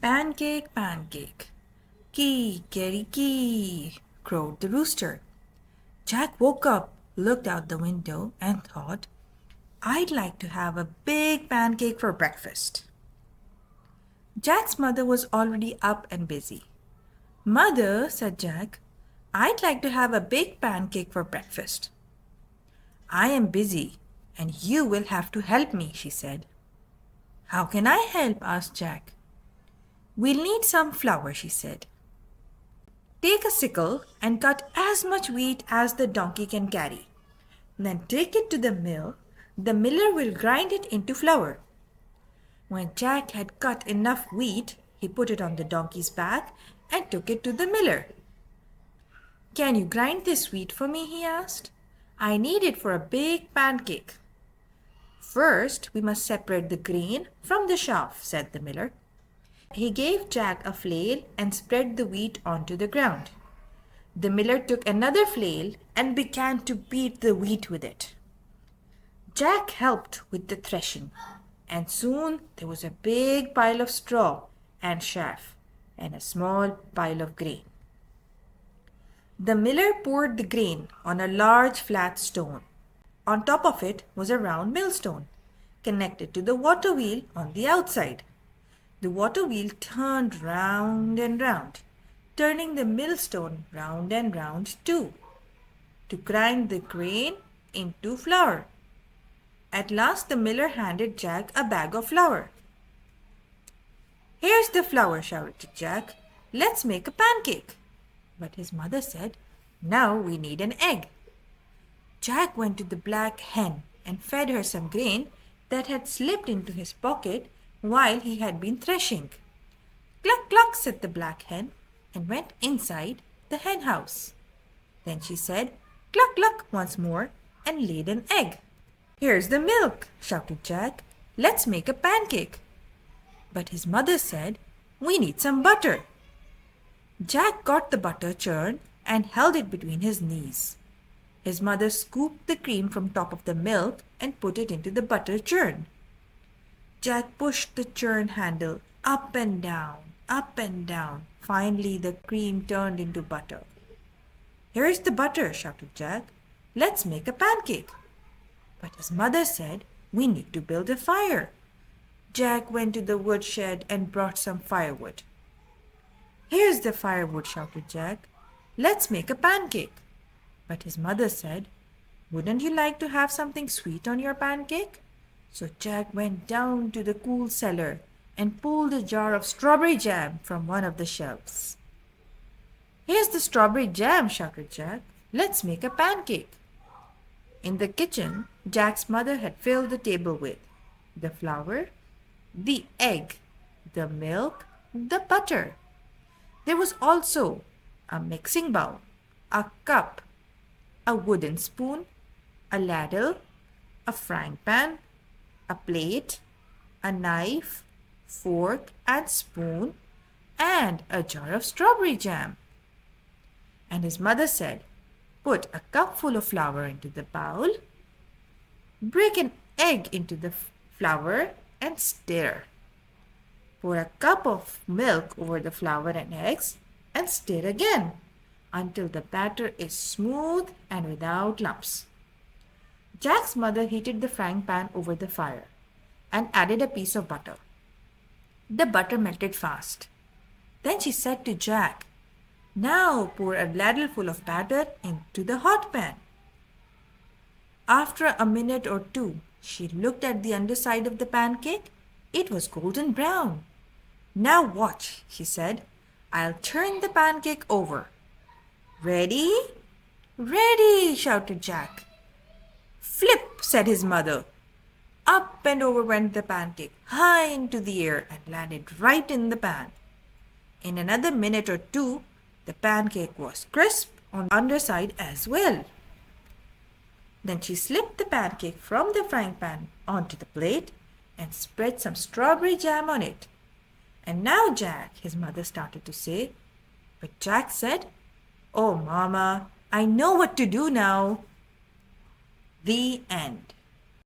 Pancake, pancake. Kee, crowed the rooster. Jack woke up, looked out the window, and thought, I'd like to have a big pancake for breakfast. Jack's mother was already up and busy. Mother, said Jack, I'd like to have a big pancake for breakfast. I am busy, and you will have to help me, she said. How can I help? Asked Jack. We'll need some flour, she said. Take a sickle and cut as much wheat as the donkey can carry. Then take it to the mill. The miller will grind it into flour. When Jack had cut enough wheat, he put it on the donkey's back and took it to the miller. Can you grind this wheat for me? He asked. I need it for a big pancake. First, we must separate the grain from the chaff, said the miller. He gave Jack a flail and spread the wheat onto the ground. The miller took another flail and began to beat the wheat with it. Jack helped with the threshing, and soon there was a big pile of straw and chaff and a small pile of grain. The miller poured the grain on a large flat stone. On top of it was a round millstone, connected to the water wheel on the outside. The water wheel turned round and round, turning the millstone round and round too, to grind the grain into flour. At last the miller handed Jack a bag of flour. Here's the flour, shouted Jack. Let's make a pancake. But his mother said, Now we need an egg. Jack went to the black hen and fed her some grain that had slipped into his pocket while he had been threshing. Cluck, cluck, said the black hen, and went inside the hen house. Then she said, Cluck, cluck, once more, and laid an egg. Here's the milk, shouted Jack. Let's make a pancake. But his mother said, We need some butter. Jack got the butter churn and held it between his knees. His mother scooped the cream from top of the milk and put it into the butter churn. Jack pushed the churn handle up and down, up and down. Finally, the cream turned into butter. Here's the butter, shouted Jack. Let's make a pancake. But his mother said, We need to build a fire. Jack went to the woodshed and brought some firewood. Here's the firewood, shouted Jack. Let's make a pancake. But his mother said, Wouldn't you like to have something sweet on your pancake? So Jack went down to the cool cellar and pulled a jar of strawberry jam from one of the shelves. Here's the strawberry jam, shouted Jack. Let's make a pancake. In the kitchen, Jack's mother had filled the table with the flour, the egg, the milk, the butter. There was also a mixing bowl, a cup, a wooden spoon, a ladle, a frying pan, a plate, a knife, fork and spoon, and a jar of strawberry jam. And his mother said, Put a cup full of flour into the bowl, break an egg into the flour and stir. Pour a cup of milk over the flour and eggs and stir again until the batter is smooth and without lumps. Jack's mother heated the frying pan over the fire and added a piece of butter. The butter melted fast. Then she said to Jack, Now pour a ladleful of batter into the hot pan. After a minute or two, she looked at the underside of the pancake. It was golden brown. Now watch, she said. I'll turn the pancake over. Ready? Ready, shouted Jack. Flip, said his mother. Up and over went the pancake, high into the air, and landed right in the pan. In another minute or two, the pancake was crisp on the underside as well. Then she slipped the pancake from the frying pan onto the plate and spread some strawberry jam on it. And now, Jack, his mother started to say, but Jack said, Oh, Mama, I know what to do now. The end.